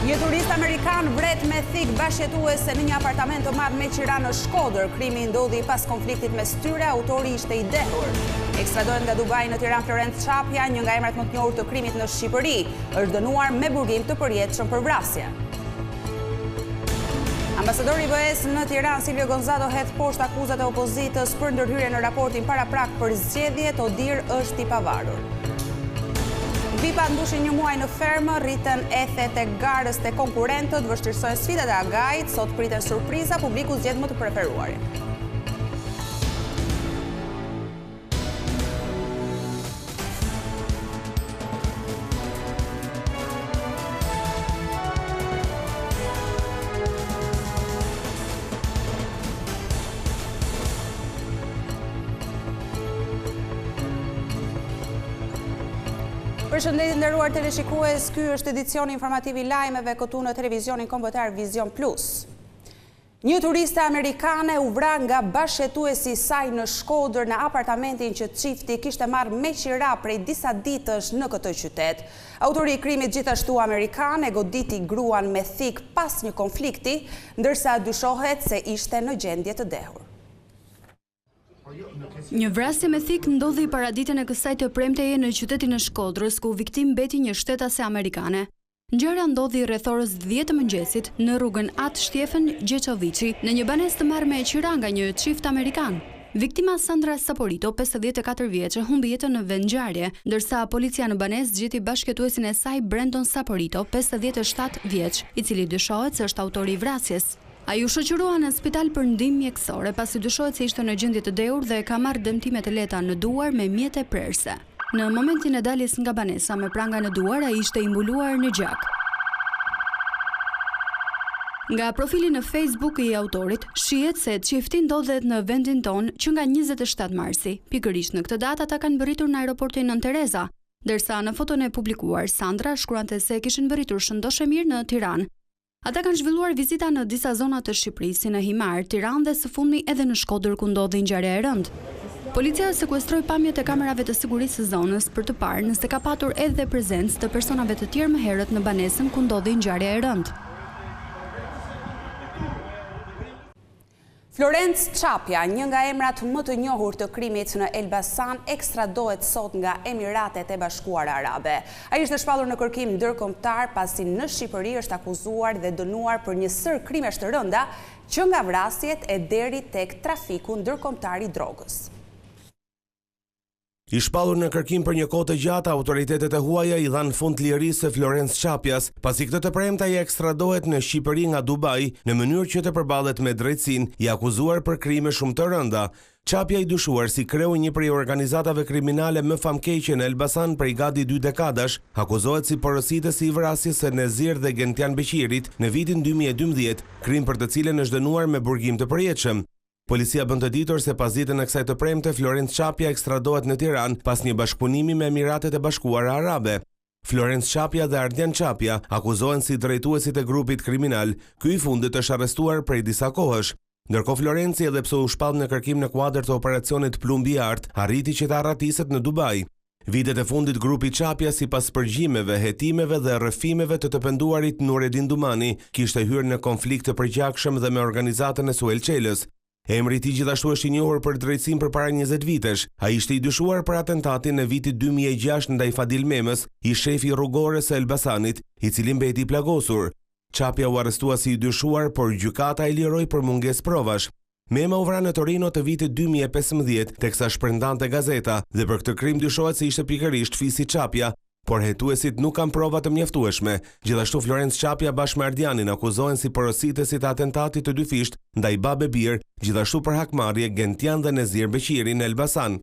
Një turist amerikan vret me thik bashkëjetuese në një apartament të madh me qira në Shkodër. Krimi ndodhi pas konfliktit mes tyre, autori ishte i dehur. Ekstradohet nga Dubai në Tiranë Florence Çapja, një nga emrat më të njohur të krimit në Shqipëri, është dënuar me burgim të përjetshëm për vrasje. Ambasadori i BE-s në Tiranë, Silvio Gonzalo, hedh poshtë akuzat e opozitës për ndërhyrje në raportin paraprak për zgjedhjet. Odir është i pavarur. Vipa ndushin një muaj në fermë, rriten ethet e garës të konkurentët, vështirësojnë sfidat e agajit, sot priten surpriza, publiku zgjedh më të preferuarin. Përshëndetje nderuar teleshikues, ky është edicioni informativ i lajmeve këtu në televizionin kombëtar Vision Plus. Një turiste amerikane u vra nga bashkëjetuesi i saj në Shkodër në apartamentin që çifti kishte marrë me qira prej disa ditësh në këtë qytet. Autori i krimit gjithashtu amerikan e goditi gruan me thik pas një konflikti, ndërsa dyshohet se ishte në gjendje të dehur. Një vrasje me thik ndodhi paraditën e kësaj të premteje në qytetin e Shkodrës, ku viktim mbeti një shtetase amerikane. Ngjarja ndodhi rreth orës 10 të mëngjesit në rrugën At Shtjefen Gjeçoviçi, në një banesë të marrë me qira nga një çift amerikan. Viktima Sandra Saporito, 54 vjeçë, humbi jetën në vend ngjarje, ndërsa policia në banesë gjeti bashkëjetuesin e saj Brandon Saporito, 57 vjeç, i cili dyshohet se është autori i vrasjes. Ai u shoqërua në spital për ndihmë mjekësore, pasi dyshohet se ishte në gjendje të dehur dhe ka marrë dëmtime të lehta në duar me mjete prerëse. Në momentin e daljes nga banesa me pranga në duar, ai ishte i mbuluar në gjak. Nga profili në Facebook i autorit, shihet se çifti ndodhet në vendin ton që nga 27 marsi. Pikërisht në këtë datë ata kanë mbërritur në aeroportin Nën Tereza, ndërsa në foton e publikuar Sandra shkruante se kishin mbërritur shëndoshë mirë në Tiranë. Ata kanë zhvilluar vizita në disa zona të Shqipërisë, si në Himar, Tiranë dhe së fundmi edhe në Shkodër, ku ndodhi ngjarja e rëndë. Policia sekuestroi pamjet e kamerave të sigurisë së zonës për të parë nëse ka patur edhe prezencë të personave të tjerë më herët në banesën ku ndodhi ngjarja e rëndë. Florence Çapja, një nga emrat më të njohur të krimit në Elbasan, ekstradohet sot nga Emiratet e Bashkuara Arabe. Ai është shpallur në kërkim ndërkombëtar pasi në Shqipëri është akuzuar dhe dënuar për një sër krimesh të rënda, që nga vrasjet e deri tek trafiku ndërkombëtar i drogës. I shpallur në kërkim për një kohë të gjatë, autoritetet e huaja i dhanë fund lirisë së Florence Çapjas, pasi këtë të premte ai ekstradohet në Shqipëri nga Dubai në mënyrë që të përballet me drejtësinë, i akuzuar për krime shumë të rënda. Çapja, i dyshuar si kreu një prej organizatave kriminale më famkeqe në Elbasan prej gati 2 dekadash, akuzohet si porositës i vrasjes së Nezir dhe Gentian Beqirit në vitin 2012, krim për të cilën është dënuar me burgim të përjetshëm. Policia bën të ditur se pas ditën e kësaj të premte, Florence Çapja ekstradohet në Tiranë pas një bashkëpunimi me Emiratet e Bashkuara Arabe. Florence Çapja dhe Ardian Çapja akuzohen si drejtuesit e grupit kriminal. Ky i fundit është arrestuar prej disa kohësh. Ndërkohë Florenci, edhe pse u shpall në kërkim në kuadër të operacionit Plumbi Art, arriti që të arratiset në Dubai. Vitet e fundit grupi Çapja, sipas përgjimeve, hetimeve dhe rrëfimeve të penduarit Nureddin Dumani, kishte hyrë në konflikt të përgjakshëm dhe me organizatën e Suel Çelës. Emri i tij gjithashtu është i njohur për drejtësinë përpara 20 vitesh. Ai ishte i dyshuar për atentatin në vitin 2006 ndaj Fadil Memës, i shefi rrugore së Elbasanit, i cili mbeti i plagosur. Çapja u arrestua si i dyshuar, por gjykata e liroi për mungesë provash. Mema u vra në Torino të vitit 2015, teksa shpërndante gazeta, dhe për këtë krim dyshohet se ishte pikërisht fisi Çapja, por hetuesit nuk kanë prova të mjaftueshme. Gjithashtu Florence Çapja bashkë me Ardianin akuzohen si porositësit të atentatit të dyfisht ndaj Babe Bir, gjithashtu për hakmarrje Gentian dhe Nezir Beqiri në Elbasan.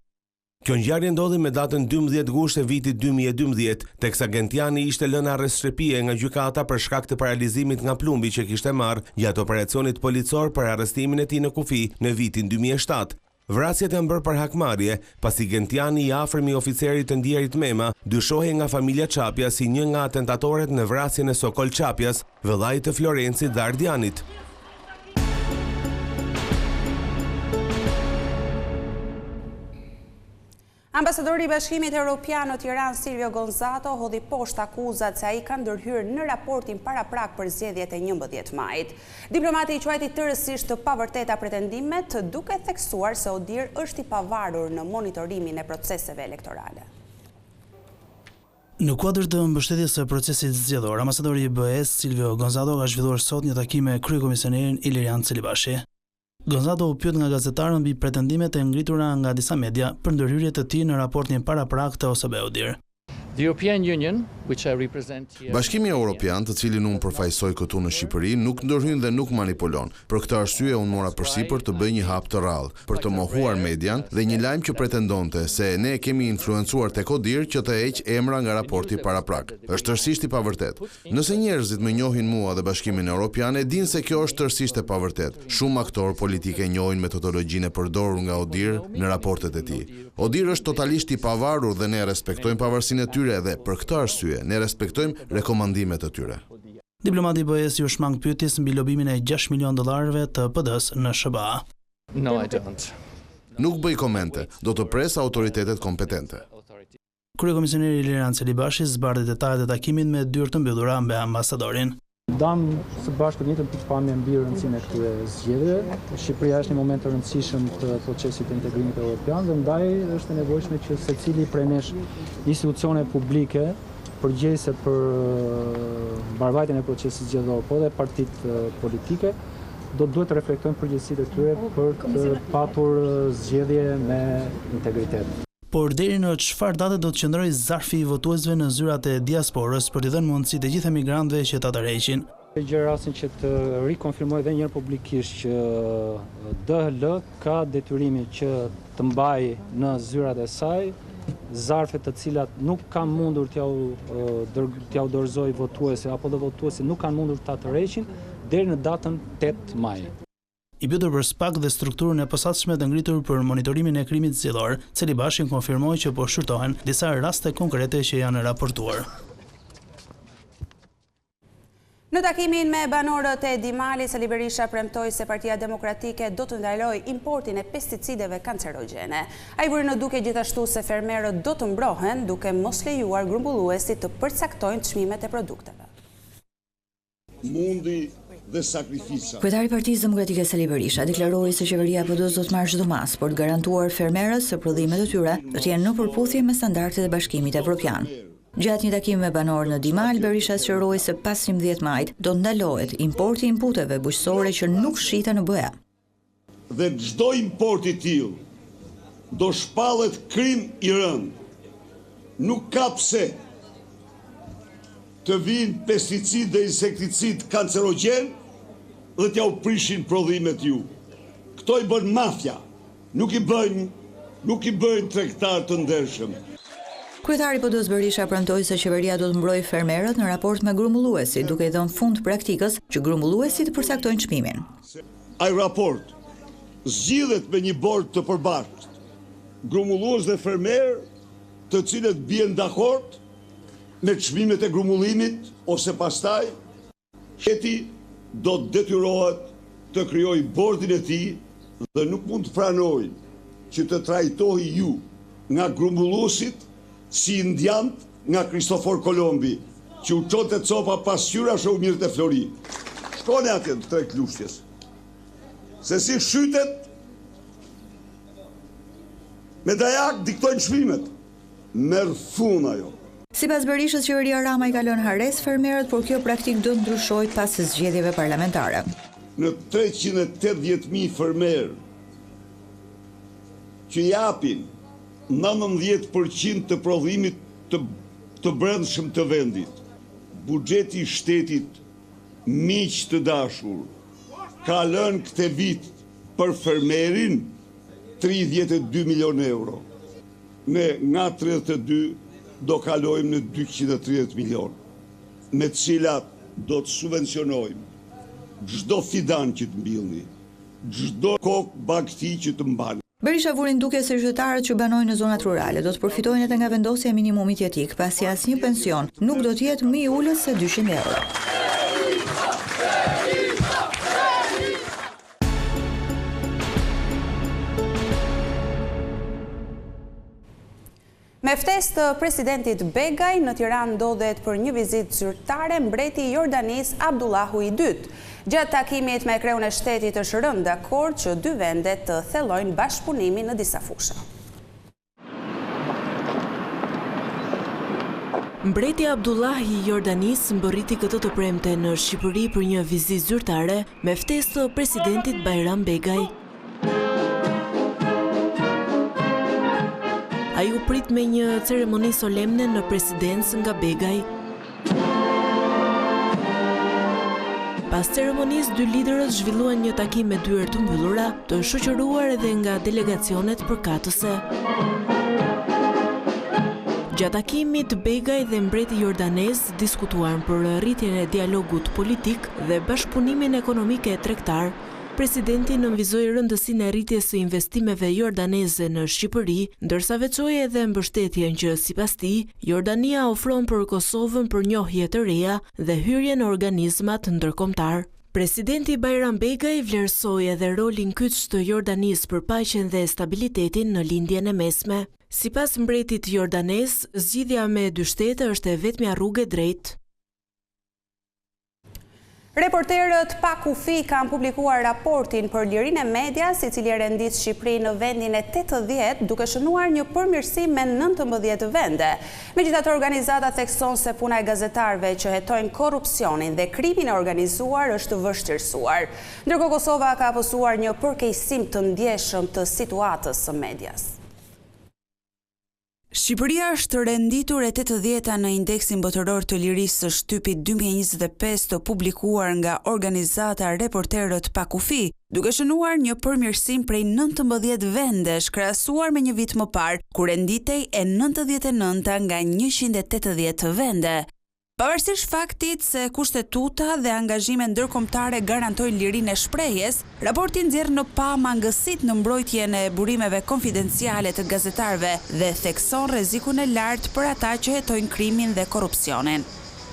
Kjo ngjarje ndodhi me datën 12 gusht e vitit 2012, teksa Gentiani ishte lënë arrest shtëpie nga gjykata për shkak të paralizimit nga plumbi që kishte marrë gjatë operacionit policor për arrestimin e tij në kufi në vitin 2007. Vrasjet e bërë për hakmarrje, pasi Gentiani, i afërm i oficerit të ndjerit Mema, dyshohej nga familja Çapja si një nga atentatorët në vrasjen e Sokol Çapjas, vëllait të Florencit dhe Ardianit. Ambasadori i Bashkimit Evropian në Tiranë Silvio Gonzato hodhi poshtë akuzat se ai ka ndërhyrë në raportin paraprak për zgjedhjet e 11 majit. Diplomati i quajti tërësisht të pavërteta pretendimet, duke theksuar se Odir është i pavarur në monitorimin e proceseve elektorale. Në kuadër të mbështetjes së procesit zgjedhor, ambasadori i BE-s Silvio Gonzato ka zhvilluar sot një takim me kryekomisionerin Ilirian Celibashi. Gonzato u pyet nga gazetarët mbi pretendimet e ngritura nga disa media për ndërhyrje të tij në raportin paraprak të OSBE-Odir. Bashkimi Evropian, të cilin unë përfaqësoj këtu në Shqipëri, nuk ndërhyn dhe nuk manipulon. Për këtë arsye unë mora përsipër të bëj një hap të rrallë, për të mohuar median dhe një lajm që pretendonte se ne kemi influencuar tek Odir që të heq emra nga raporti paraprak. Është tërësisht i pavërtet. Nëse njerëzit më njohin mua dhe Bashkimin Evropian, e dinë se kjo është tërësisht e pavërtet. Shumë aktorë politike njohin metodologjinë e përdorur nga Odir në raportet e tij. Odir është totalisht i pavarur dhe ne respektojmë pavarësinë e tyre dhe për këtë arsye ne respektojmë rekomandimet e tyre. Diplomati i BE-s ju shmang pyetjes mbi lobimin e $6 milion të PD-s në SBA. No, I don't. Nuk bëj komente, do të pres autoritetet kompetente. Kryekomisioneri Ilirian Celibashi zbardhi detajet e takimit me dyrë të mbyllura me ambasadorin. Dam së bashku të njëjtën pikpamje mbi rëndësinë e këtyre zgjedhjeve. Shqipëria është një moment të rëndësishëm të procesit të integrimit evropian dhe ndaj është e nevojshme që secili prej nesh institucione publike përgjegjëse për mbarvajtjen e procesit zgjedhor, po dhe partitë politike, duhet të reflektojnë përgjegjësitë e tyre për të patur zgjedhje me integritet. Por deri në çfarë date do të qëndrojë zarfi i votuesve në zyrat e diasporës për t'i dhënë mundësi të gjithë emigrantëve që ta tërheqin? Gjej rastin që të rikonfirmoj edhe një herë publikisht që DHL ka detyrimin që të mbajë në zyrat e saj zarfe të cilat nuk kanë mundur t'ja u dorëzoj votuese apo dhe votuesi nuk kanë mundur ta tërheqin deri në datën 8 maj. I pyetur për SPAK dhe strukturën e posaçme të ngritur për monitorimin e krimit zgjedhor, Celibashi konfirmoi që po shqyrtohen disa raste konkrete që janë raportuar. Në takimin me banorët e Dimalit, Sali Berisha premtoi se Partia Demokratike do të ndalojë importin e pesticideve kancerogjene. Ai vuri në duke gjithashtu se fermerët do të mbrohen duke mos lejuar grumbulluesit të përcaktojnë çmimet e produkteve. Mundi dhe sakrifisa. Kryetari i Partisë Demokratike Sali Berisha deklaroi se qeveria e PD-s do të marrë çdo mas për të garantuar fermerës se prodhimet e tyre do të jenë në përputhje me standardet e Bashkimit Evropian. Gjatë një takimi me banorë në Dimal, Berisha sqaroi se pas 11 majit do ndalohet importi i inputeve bujqësore që nuk shiten në BE. Dhe çdo import i tillë do shpallet krim i rënd. Nuk ka pse të vinë pesticid dhe insekticid kancerogjen dhe t'ja u prishin prodhimet ju. Këto i bën mafia, nuk i bëjnë tregtar të ndershëm. Kryetari i PD-s Berisha premtoi se qeveria do të mbrojë fermerët në raport me grumbulluesit, duke i dhënë fund praktikës që grumbulluesit të përcaktojnë çmimin. Ai raport zgjidhet me një bord të përbashkët, grumbullues dhe fermer, të cilët bien dakord me çmimet e grumbullimit ose pastaj qeti do të detyrohet të krijojë bordin e tij dhe nuk mund të pranojë që të trajtohej ju nga grumbulluesit si indiant nga Kristofor Kolombi, që u çote copa pas qyra shomirët e Flori. Shkone atje të treg lushtjes. Se si shytet me dajak diktojnë çmimet. Merr fun ajo. Sipas Berishës, qeveria Rama i ka lënë hares fermerët, por kjo praktikë do të ndryshojë pas zgjedhjeve parlamentare. Në 380.000 fermerë që japin 19% të prodhimit të brendshëm të vendit, buxheti i shtetit, miq të dashur, ka lënë këtë vit për fermerin 32 milion euro. Ne nga 32 do kalojmë në 230 milion, me të cilat do të subvencionojmë çdo fidan që të mbillni, çdo kokë bagti që të mbani. Berisha vuri në duke se qytetarët që banojnë në zonat rurale do të përfitojnë edhe nga vendosja e minimumit jetik, pasi asnjë pension nuk do të jetë më i ulët se 200 euro. Me ftesë të presidentit Begaj, në Tiranë ndodhet për një vizitë zyrtare mbreti i Jordanisë Abdullahu II. Gjatë takimit me kreun e shtetit është rënë dakord që dy vendet të thellojnë bashkëpunimin në disa fusha. Mbreti Abdullah i Jordanisë mbërriti këtë të premte në Shqipëri për një vizitë zyrtare me ftesë të presidentit Bajram Begaj. Ai u prit me një ceremoni solemne në presidencë nga Begaj. Pas ceremonisë, dy liderët zhvilluan një takim me dyert të mbyllura, të shoqëruar edhe nga delegacionet përkatëse. Gjatë takimit, Begaj dhe mbreti jordanez diskutuan për rritjen e dialogut politik dhe bashkëpunimin ekonomik e tregtar. Presidenti nënvizoi rëndësinë e rritjes së investimeve jordaneze në Shqipëri, ndërsa veçoi edhe mbështetjen që sipas tij, Jordania ofron për Kosovën për njohje të reja dhe hyrje në organizmat ndërkombëtar. Presidenti Bajram Begaj vlerësoi edhe rolin kyç të Jordanisë për paqen dhe stabilitetin në lindjen e mesme. Sipas mbretit jordanez, zgjidhja me dy shtete është e vetmja rrugë e drejtë. Reporterët pa kufi kanë publikuar raportin për lirinë e medias, i cili rendit Shqipërinë në vendin e 80 duke shënuar një përmirësim me 19 vende. Megjithatë, organizata thekson se puna e gazetarëve që hetojnë korrupsionin dhe krimin e organizuar është vështirësuar. Ndërkohë Kosova ka apësuar një përkeqësim të ndjeshëm të situatës së medias. Shqipëria është renditur e 80-a në indeksin botëror të lirisë së shtypit 2025 të publikuar nga organizata Reporterët pa kufi, duke shënuar një përmirësim prej 19 vendesh krahasuar me një vit më parë, kur renditej e 99 nga 180 vende. Pavarësisht faktit se kushtetuta dhe angazhime ndërkombëtare garantojnë lirinë e shprehjes, raporti nxjerr në pamangësitë në mbrojtjen e burimeve konfidenciale të gazetarëve dhe thekson rrezikun e lartë për ata që hetojnë krimin dhe korrupsionin.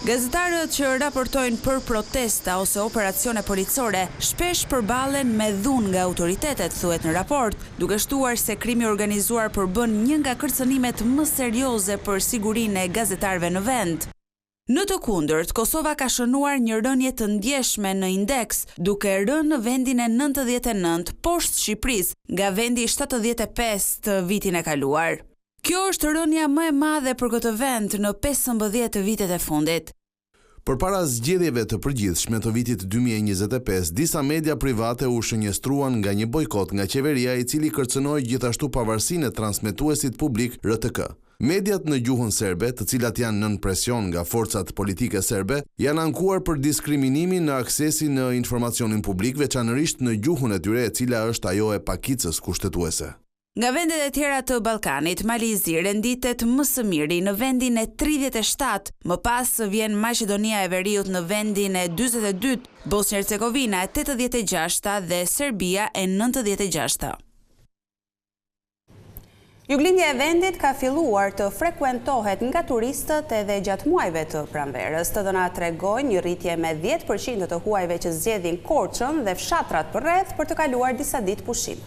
Gazetarët që raportojnë për protesta ose operacione policore shpesh përballen me dhunë nga autoritetet, thuhet në raport, duke shtuar se krimi organizuar përbën një nga kërcënimet më serioze për sigurinë e gazetarëve në vend. Në të kundërt, Kosova ka shënuar një rënje të ndjeshme në indeks, duke rënë në vendin e 99 poshtë Shqipërisë, nga vendi 75 të vitin e kaluar. Kjo është rënja më e madhe për këtë vend në 15 vitet e fundit. Përpara zgjedhjeve të përgjithshme të vitit 2025, disa media private u shënjestruan nga një bojkot nga qeveria, i cili kërcënoi gjithashtu pavarësinë e transmetuesit publik RTK. Mediat në gjuhën serbe, të cilat janë nën presion nga forcat politike serbe, janë ankuar për diskriminimin në aksesi në informacionin publik, veçanërisht në gjuhën e tyre, e cila është ajo e pakicës kushtetuese. Nga vendet e tjera të Ballkanit, Malizi renditet më së miri në vendin e 37, më pas vjen Maqedonia e Veriut në vendin e 42, Bosnjë-Hercegovina e 86 dhe Serbia e 96. Juglindja e vendit ka filluar të frekuentohet nga turistët edhe gjatë muajve të pranverës. Të dhënat tregojnë një rritje me 10% të huajve që zgjedhin Korçën dhe fshatrat përreth për të kaluar disa ditë pushim.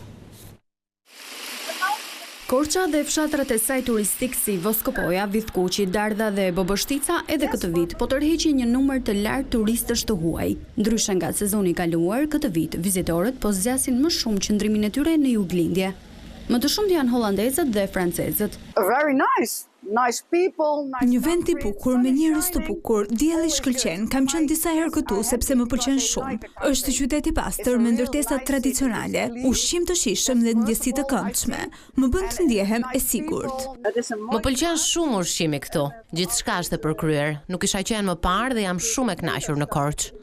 Korça dhe fshatrat e saj turistik si Voskopoja, Vidhkuqi, Dardha dhe Bobështica edhe këtë vit po tërheqin një numër të lartë turistësh të huaj. Ndryshe nga sezoni i kaluar, këtë vit vizitorët po zgjasin më shumë qëndrimin e tyre në juglindje. Më të shumt janë holandezët dhe francezët. Një vend i bukur me njerëz të bukur, dielli shkëlqen. Kam qenë disa herë këtu sepse më pëlqen shumë. Është qytet i pastër me ndërtesa tradicionale, ushqim të shijshëm dhe ndjesi të këndshme. Më bën të ndjehem e sigurt. Më pëlqen shumë ushqimi këtu. Gjithçka është e përkryer. Nuk isha qenë më parë dhe jam shumë e kënaqur në Korçë.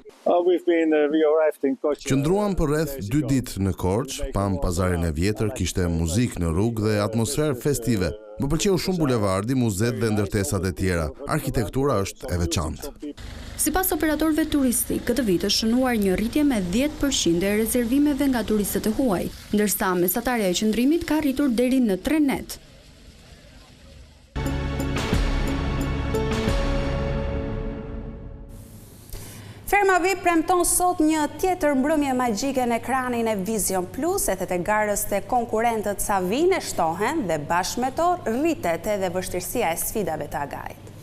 Qëndruam për rreth 2 ditë në Korçë, pam pazarin e vjetër, kishte muzikë në rrugë dhe atmosferë festive. Më pëlqeu shumë bulevardi, muzet dhe ndërtesat e tjera. Arkitektura është e veçantë. Sipas operatorëve turistik, këtë vit është shënuar një rritje me 10% e rezervimeve nga turistët e huaj, ndërsa mesatarja e qëndrimit ka rritur deri në 3 net. Ferma VIP premton sot një tjetër mbrëmje magjike në ekranin e Vision Plus, ethet e garës të konkurentët Savine shtohen dhe bashkë me to rritet edhe vështirësia e sfidave të agajit.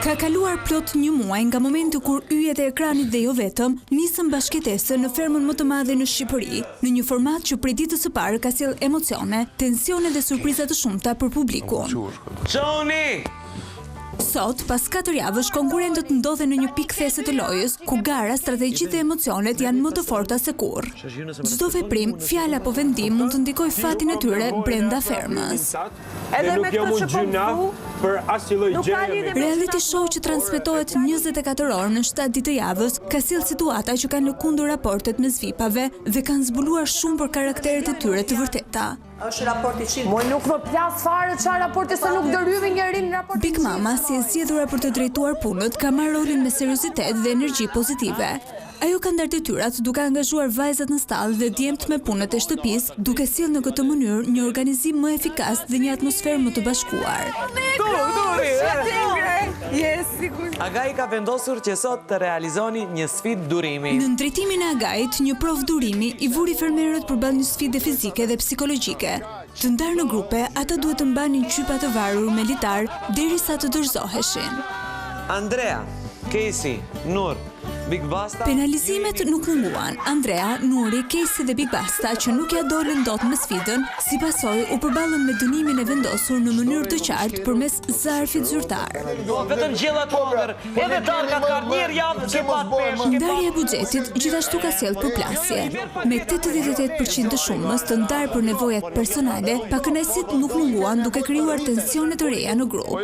Ka kaluar plot një muaj nga momenti kur yjet e ekranit dhe jo vetëm nisën bashkëtesë në fermën më të madhe në Shqipëri, në një format që prej ditës së parë ka sjell emocione, tensione dhe surpriza të shumta për publikun. Sot, pas 4 javësh, konkurentët ndodhen në një pikë these të lojës, ku gara, strategjit dhe emocionet janë më të forta se kurrë. Çdo veprim, fjalë apo vendim mund të ndikojë fatin e tyre brenda fermës. Edhe nuk jam unë gjyna për asnjë lloj gjëje. Reality show që transmetohet 24 orë në 7 ditë të javës ka sjellë situata që kanë lëkundur raportet mes VIP-ave dhe kanë zbuluar shumë për karakteret e tyre të vërteta. Është raporti çik. Mo nuk më plas fare çfarë raporti se nuk dërhyve njërin në raport. Big Mama, si e zgjedhura për të drejtuar punët, ka marrë rolin me seriozitet dhe energji pozitive. Ajo ka ndar detyrat duke angazhuar vajzat në stall dhe djemt me punët e shtëpisë, duke sjellë në këtë mënyrë një organizim më efikas dhe një atmosferë më të bashkuar. Agai ka vendosur që sot të realizoni një sfidë durimi. Në ndrejtimin e Agait, një provë durimi i vuri fermerët përballë një sfide fizike dhe psikologjike. Të ndarë në grupe, ata duhet të mbanin qypa të varur me litar derisa të dorëzoheshin. Andrea, Casey, Nur, Big Basta... Penalizimet nuk munguan. Andrea, Nuri, Casey dhe Big Basta, që nuk ja dolën dot me sfidën, si pasoj u përballën me dënimin e vendosur në mënyrë të qartë përmes zarfit zyrtar. Vetëm gjella të ëndër, edhe darka ka një javë që pat peshë. Ndarja e buxhetit gjithashtu ka sjellë përplasje. Me 88% të shumës të ndarë për nevojat personale, pakënaqësitë nuk munguan duke krijuar tensione të reja në grup.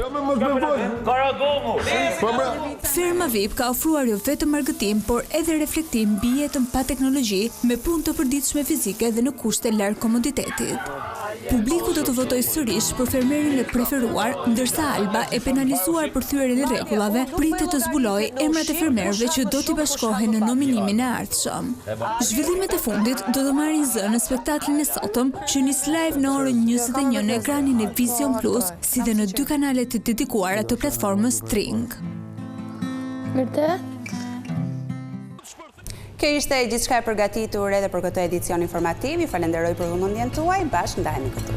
Ferma VIP ka ofruar jo vetëm marketing, por edhe reflektim mbi jetën pa teknologji, me punë të përditshme fizike dhe në kushte larg komoditetit. Publiku do të votojë sërish për fermerin e preferuar, ndërsa Alba, e penalizuar për thyrjen e rregullave, pritet të zbulojë emrat e fermerëve që do t'i bashkohen në nominimin e ardhshëm. Zhvillimet e fundit do të marrin zë në spektaklin e sotëm, që nis live në orën 21 në ekranin e Vision Plus, si dhe në 2 kanalet të dedikuara të platformës Tring. Vërtet? Kjo ishte gjithçka e përgatitur edhe për këtë edicion informativ. Ju falenderoj për vëmendjen tuaj. Bashkë ndajemi këtu.